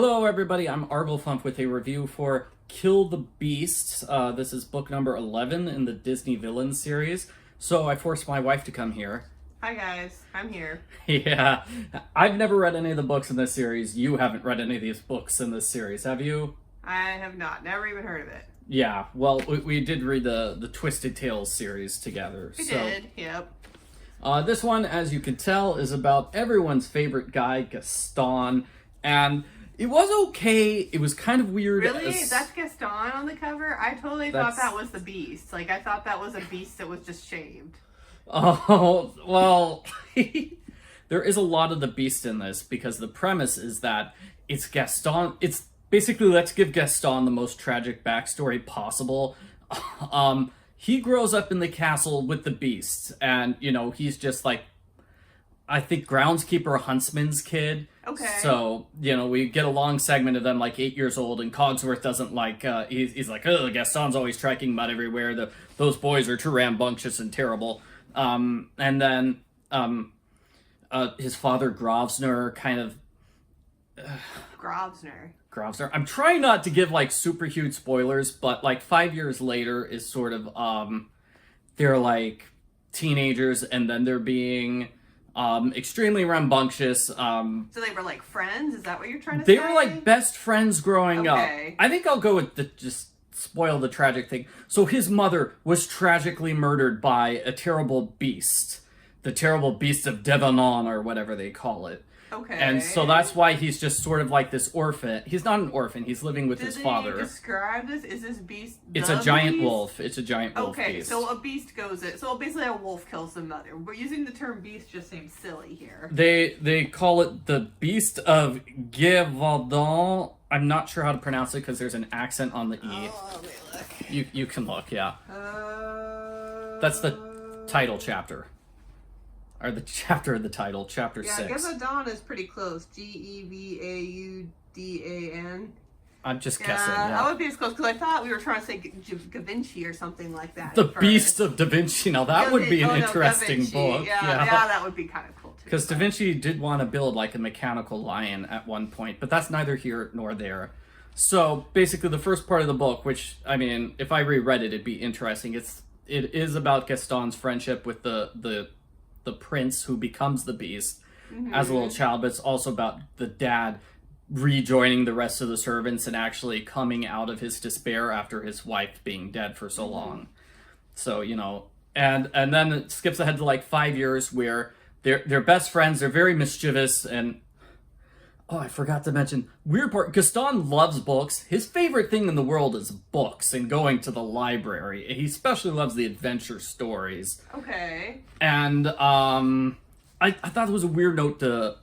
Hello, everybody. I'm Arglefump with a review for Kill the Beast. This is book number 11 in the Disney Villains series. So I forced my wife to come here. Hi, guys. I'm here. Yeah, I've never read any of the books in this series. You haven't read any of these books in this series, have you? I have not. Never even heard of it. Yeah, well, we did read the Twisted Tales series together. We did, yep. This one, as you can tell, is about everyone's favorite guy, Gaston, and it was okay. It was kind of weird. Really? That's Gaston on the cover? I totally thought that was the Beast. Like, I thought that was a Beast that was just shaved. Oh, well, there is a lot of the Beast in this because the premise is that it's Gaston. It's basically, let's give Gaston the most tragic backstory possible. He grows up in the castle with the Beast, and, you know, he's just like, I think, groundskeeper huntsman's kid. Okay. So, you know, we get a long segment of them like 8 years old, and Cogsworth doesn't like, he's like, oh, Gaston's always tracking mud everywhere. Those boys are too rambunctious and terrible. And then his father, Grosvenor, kind of... Grosvenor. I'm trying not to give, like, super huge spoilers, but, like, 5 years later is sort of, they're, like, teenagers, and then they're being... extremely rambunctious. So they were like friends? Is that what you're trying to say? They were like best friends growing up. I think I'll go with just spoil the tragic thing. So his mother was tragically murdered by a terrible beast. The terrible beast of Devanon, or whatever they call it. Okay. And so that's why he's just sort of like this orphan. He's not an orphan. He's living with his father. Did they describe this? Is this beast It's a giant wolf. It's a giant wolf beast. Okay, so a beast goes it. So basically a wolf kills the mother. But using the term beast just seems silly here. They call it the Beast of Gévaudan. I'm not sure how to pronounce it because there's an accent on the E. Oh, let me look. You can look, yeah. That's the title chapter. Or the chapter of the title, chapter 6. Yeah, Gévaudan is pretty close. G-E-V-A-U-D-A-N. I'm just guessing, yeah. That would be as close, because I thought we were trying to say Da Vinci or something like that. The Beast of Da Vinci. Now, that would be an interesting book. Yeah, that would be kind of cool, too. Because Da Vinci did want to build, like, a mechanical lion at one point, but that's neither here nor there. So, basically, the first part of the book, which, I mean, if I reread it, it'd be interesting. It is about Gaston's friendship with the prince who becomes the beast as a little child, but it's also about the dad rejoining the rest of the servants and actually coming out of his despair after his wife being dead for so long. So, you know, and then it skips ahead to like 5 years where they're best friends. They're very mischievous, and oh, I forgot to mention, weird part, Gaston loves books. His favorite thing in the world is books and going to the library. He especially loves the adventure stories. Okay. And I thought it was a weird note to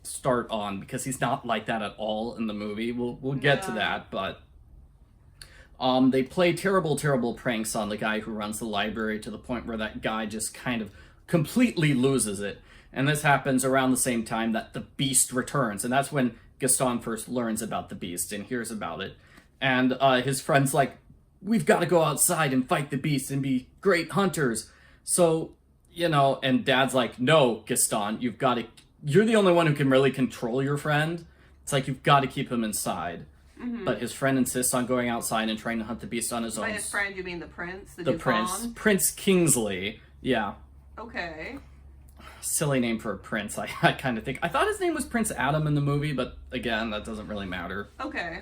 start on because he's not like that at all in the movie. We'll get to that, but they play terrible pranks on the guy who runs the library to the point where that guy just kind of completely loses it. And this happens around the same time that the Beast returns. And that's when Gaston first learns about the Beast and hears about it. And his friend's like, we've got to go outside and fight the Beast and be great hunters. So, you know, and Dad's like, no, Gaston, you're the only one who can really control your friend. It's like, you've got to keep him inside. But his friend insists on going outside and trying to hunt the Beast on his own. By his friend, you mean the prince? The prince. Prince Kingsley. Yeah. Okay. Silly name for a prince, I kind of think. I thought his name was Prince Adam in the movie, but again, that doesn't really matter. Okay.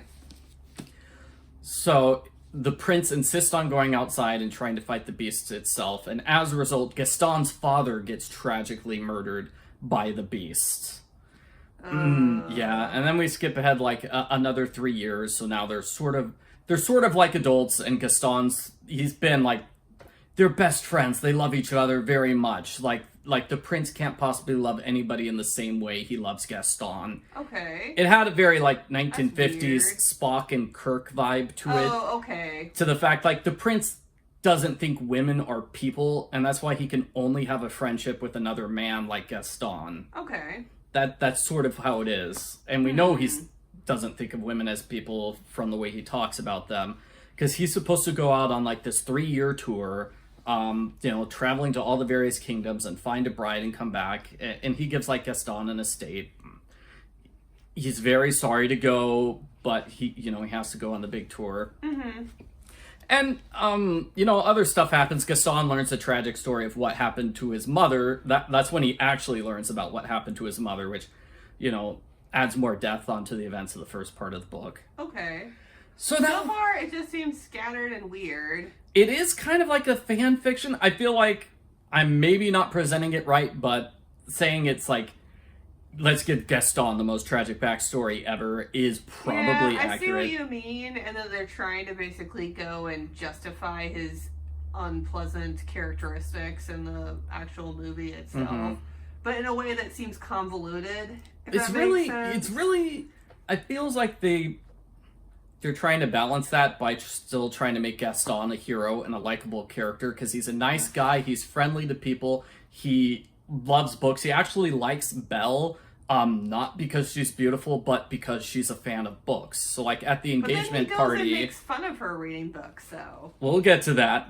So, the prince insists on going outside and trying to fight the beast itself, and as a result, Gaston's father gets tragically murdered by the beast. Yeah, and then we skip ahead like another 3 years, so now they're sort of like adults, and he's been like, they're best friends, they love each other very much, like the prince can't possibly love anybody in the same way he loves Gaston. Okay. It had a very, like, 1950s Spock and Kirk vibe to it. Oh, okay. To the fact, like, the prince doesn't think women are people, and that's why he can only have a friendship with another man like Gaston. Okay. That's sort of how it is. And we know he doesn't think of women as people from the way he talks about them. Because he's supposed to go out on, like, this 3-year tour, you know, traveling to all the various kingdoms and find a bride and come back. And he gives, like, Gaston an estate. he's very sorry to go, but he has to go on the big tour. Mm-hmm. And, other stuff happens. Gaston learns the tragic story of what happened to his mother. That's when he actually learns about what happened to his mother, which, adds more depth onto the events of the first part of the book. Okay. So far, it just seems scattered and weird. It is kind of like a fan fiction. I feel like I'm maybe not presenting it right, but saying it's like, let's give Gaston the most tragic backstory ever is probably accurate. I see what you mean, and then they're trying to basically go and justify his unpleasant characteristics in the actual movie itself, but in a way that seems convoluted. Makes sense. It's really. It feels like they're trying to balance that by still trying to make Gaston a hero and a likable character, because he's a nice guy. He's friendly to people. He loves books. He actually likes Belle, not because she's beautiful, but because she's a fan of books. So, like, at the engagement but then he goes party, and makes fun of her reading books. So we'll get to that.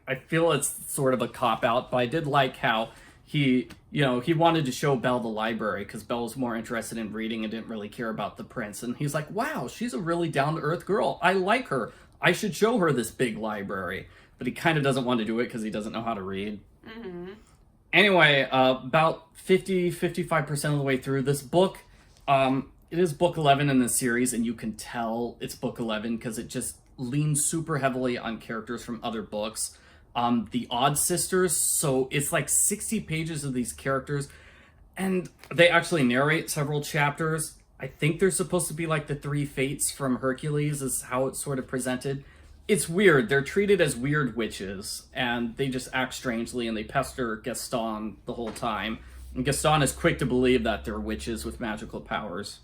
I feel it's sort of a cop out, but I did like how he wanted to show Belle the library because Belle was more interested in reading and didn't really care about the prince. And he's like, "Wow, she's a really down to earth girl. I like her. I should show her this big library." But he kind of doesn't want to do it because he doesn't know how to read. Mm-hmm. Anyway, about 55% of the way through this book, it is book 11 in the series, and you can tell it's book 11 because it just leans super heavily on characters from other books. The Odd Sisters, so it's like 60 pages of these characters, and they actually narrate several chapters. I think they're supposed to be like the three fates from Hercules is how it's sort of presented. It's weird. They're treated as weird witches, and they just act strangely, and they pester Gaston the whole time. And Gaston is quick to believe that they're witches with magical powers.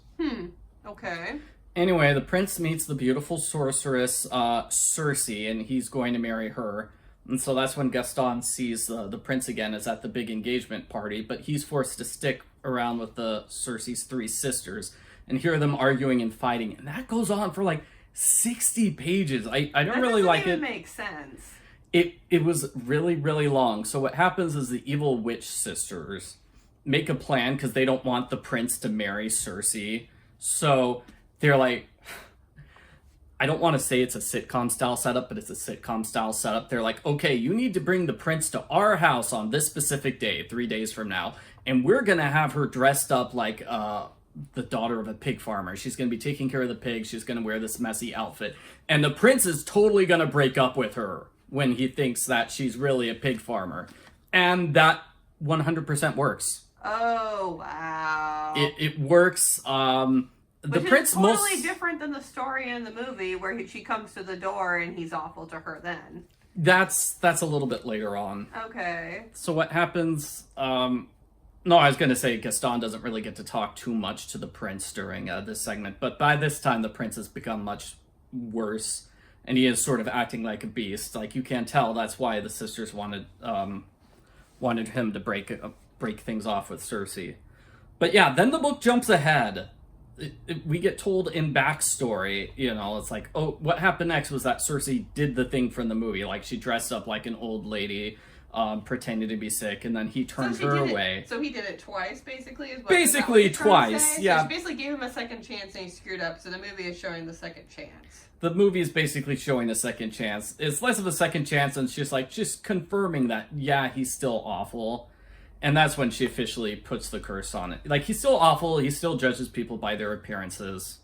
Okay. Anyway, the prince meets the beautiful sorceress, Circe, and he's going to marry her. And so that's when Gaston sees the prince again is at the big engagement party, but he's forced to stick around with the Circe's three sisters and hear them arguing and fighting. And that goes on for like 60 pages. I don't really like it. That doesn't even make sense. It was really, really long. So what happens is the evil witch sisters make a plan because they don't want the prince to marry Circe. So they're like, I don't want to say it's a sitcom style setup, but it's a sitcom style setup. They're like, okay, you need to bring the prince to our house on this specific day, 3 days from now. And we're going to have her dressed up like the daughter of a pig farmer. She's going to be taking care of the pigs. She's going to wear this messy outfit. And the prince is totally going to break up with her when he thinks that she's really a pig farmer. And that 100% works. Oh, wow. It works. The Which prince is totally different than the story in the movie where she comes to the door and he's awful to her then. That's a little bit later on. Okay. So what happens... No, I was going to say Gaston doesn't really get to talk too much to the prince during this segment, but by this time the prince has become much worse, and he is sort of acting like a beast. Like, you can't tell that's why the sisters wanted him to break things off with Circe. But yeah, then the book jumps ahead. We get told in backstory, it's like, oh, what happened next was that Circe did the thing from the movie. Like, she dressed up like an old lady, pretending to be sick, and then he turned her away. So he did it twice, basically? Is what, basically twice, yeah. So she basically gave him a second chance and he screwed up, so the movie is showing the second chance. The movie is basically showing a second chance. It's less of a second chance, and it's just confirming that, yeah, he's still awful. And that's when she officially puts the curse on it. Like, he's still awful, he still judges people by their appearances.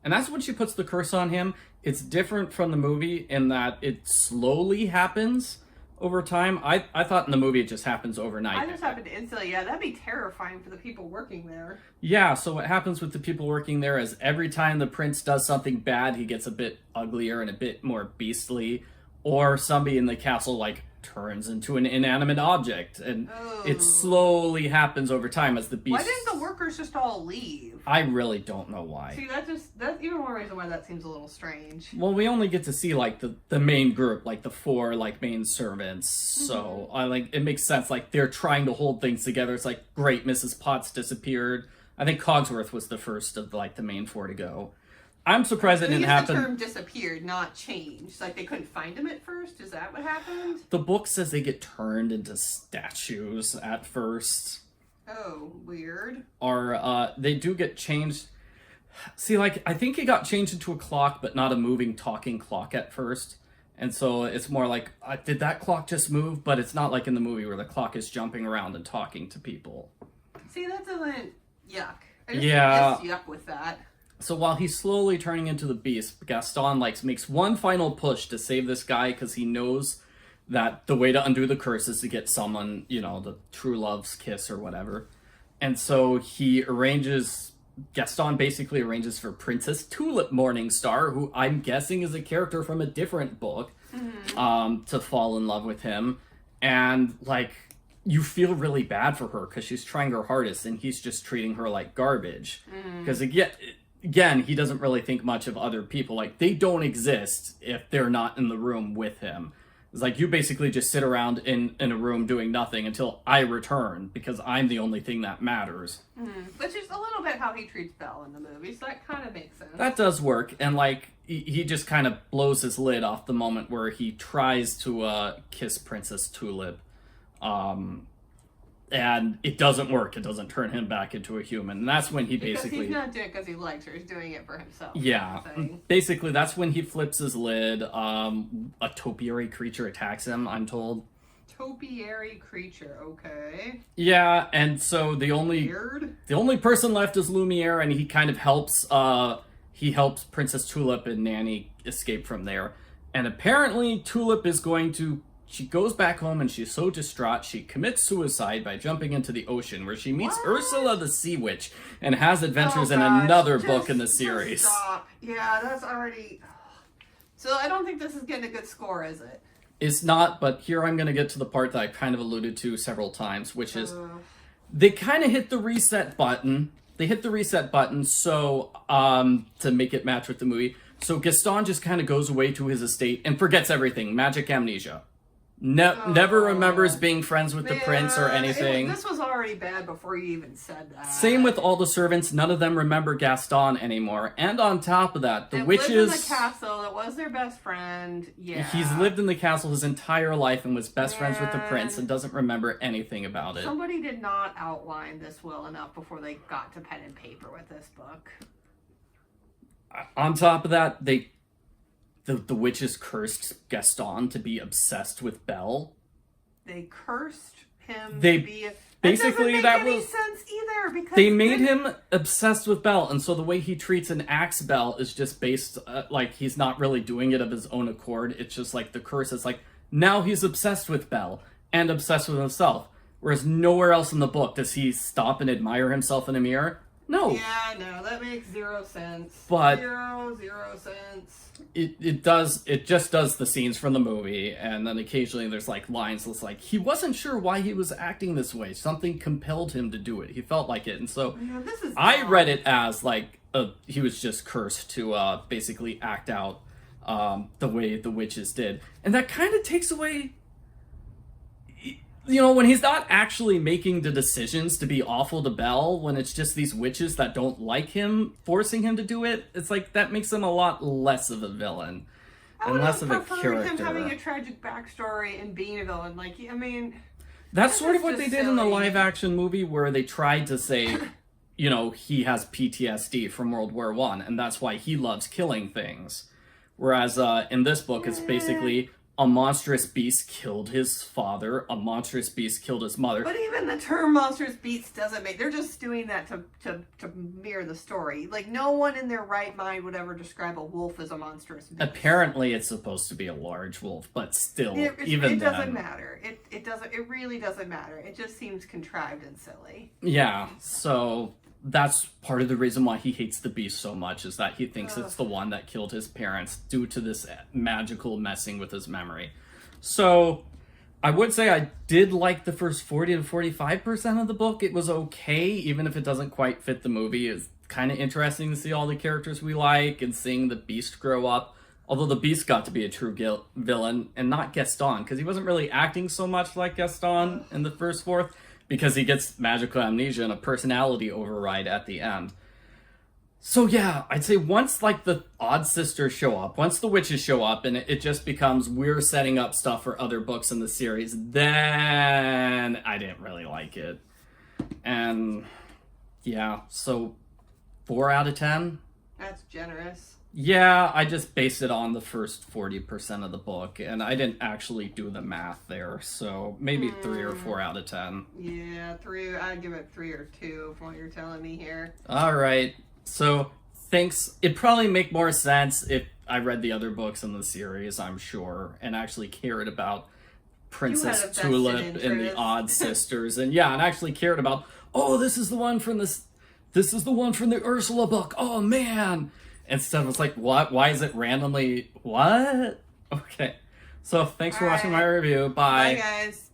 And that's when she puts the curse on him. It's different from the movie in that it slowly happens over time. I thought in the movie it just happens overnight. I just happened instantly. Yeah, that'd be terrifying for the people working there. Yeah, so what happens with the people working there is every time the prince does something bad, he gets a bit uglier and a bit more beastly. Or somebody in the castle, like, turns into an inanimate object, and it slowly happens over time as the beast. Why didn't the workers just all leave? I really don't know why. See, that's even more reason why that seems a little strange. Well, we only get to see like the main group, like the four like main servants. So it makes sense. Like, they're trying to hold things together. It's like, great, Mrs. Potts disappeared. I think Cogsworth was the first of like the main four to go. I'm surprised it didn't happen. The term disappeared, not changed. Like, they couldn't find him at first? Is that what happened? The book says they get turned into statues at first. Oh, weird. are they do get changed. See, like, I think it got changed into a clock, but not a moving talking clock at first. And so it's more like, did that clock just move? But it's not like in the movie where the clock is jumping around and talking to people. See, that doesn't... Yuck. I just yuck with that. So while he's slowly turning into the beast, Gaston makes one final push to save this guy because he knows that the way to undo the curse is to get someone, the true love's kiss or whatever. And so Gaston basically arranges for Princess Tulip Morningstar, who I'm guessing is a character from a different book, to fall in love with him. And, you feel really bad for her because she's trying her hardest and he's just treating her like garbage. Because, again, he doesn't really think much of other people. They don't exist if they're not in the room with him. It's you basically just sit around in a room doing nothing until I return because I'm the only thing that matters. Which is a little bit how he treats Belle in the movie, so that kind of makes sense. That does work, and he just kind of blows his lid off the moment where he tries to kiss Princess Tulip. And it doesn't work. It doesn't turn him back into a human. And that's when he basically... He's not doing it because he likes her. He's doing it for himself. Yeah. Basically, that's when he flips his lid. A topiary creature attacks him, I'm told. Topiary creature, okay. Yeah, and so the only person left is Lumiere, and he kind of helps... he helps Princess Tulip and Nanny escape from there. And apparently, Tulip is going to... She goes back home and she's so distraught, she commits suicide by jumping into the ocean, where she meets Ursula the Sea Witch and has adventures in another book in the series. Stop. Yeah, that's already... So I don't think this is getting a good score, is it? It's not, but here I'm going to get to the part that I kind of alluded to several times, which is they kind of hit the reset button. They hit the reset button so to make it match with the movie. So Gaston just kind of goes away to his estate and forgets everything. Magic amnesia. Never remembers being friends with the prince or anything. This was already bad before you even said that. Same with all the servants. None of them remember Gaston anymore. And on top of that, the witches... lived in the castle. It was their best friend. Yeah. He's lived in the castle his entire life and was best friends with the prince and doesn't remember anything about it. Somebody did not outline this well enough before they got to pen and paper with this book. On top of that, The witches cursed Gaston to be obsessed with Belle. They cursed him to be... Basically, that doesn't make any sense either, because... They made him obsessed with Belle, and so the way he treats and acts Belle is just based... he's not really doing it of his own accord. It's just the curse is now he's obsessed with Belle and obsessed with himself. Whereas nowhere else in the book does he stop and admire himself in a mirror. No. Yeah, no, that makes zero sense. But zero sense. It just does the scenes from the movie, and then occasionally there's lines that's he wasn't sure why he was acting this way. Something compelled him to do it. He felt like it, and so I read it as he was just cursed to basically act out the way the witches did, and that kind of takes away. When he's not actually making the decisions to be awful to Belle, when it's just these witches that don't like him forcing him to do it, it's that makes him a lot less of a villain and less of a character. Him having a tragic backstory and being a villain, that's sort of what they did in the live-action movie, where they tried to say, he has PTSD from World War I, and that's why he loves killing things. Whereas in this book, it's basically... a monstrous beast killed his father. A monstrous beast killed his mother. But even the term monstrous beast doesn't make... They're just doing that to mirror the story. No one in their right mind would ever describe a wolf as a monstrous beast. Apparently it's supposed to be a large wolf, but still, it doesn't matter. It really doesn't matter. It just seems contrived and silly. Yeah, so... That's part of the reason why he hates the beast so much, is that he thinks it's the one that killed his parents due to this magical messing with his memory. So, I would say I did like the first 40 to 45% of the book. It was okay, even if it doesn't quite fit the movie. It's kind of interesting to see all the characters we like and seeing the beast grow up. Although the beast got to be a true villain, and not Gaston, because he wasn't really acting so much like Gaston in the first fourth. Because he gets magical amnesia and a personality override at the end. So yeah, I'd say once the odd sisters show up, once the witches show up, and it just becomes we're setting up stuff for other books in the series, then I didn't really like it. And yeah, so 4 out of 10. That's generous. Yeah, I just based it on the first 40% of the book, and I didn't actually do the math there, so maybe 3 or 4 out of 10. Yeah, 3. I'd give it 3 or 2 from what you're telling me here. All right, so thanks. It'd probably make more sense if I read the other books in the series, I'm sure, and actually cared about Princess Tulip and the Odd Sisters, and yeah, and actually cared about, oh, this is the one from the Ursula book. Oh man. Instead of it's like, what? Why is it randomly? What? Okay. So thanks for watching my review. Bye. Bye, guys.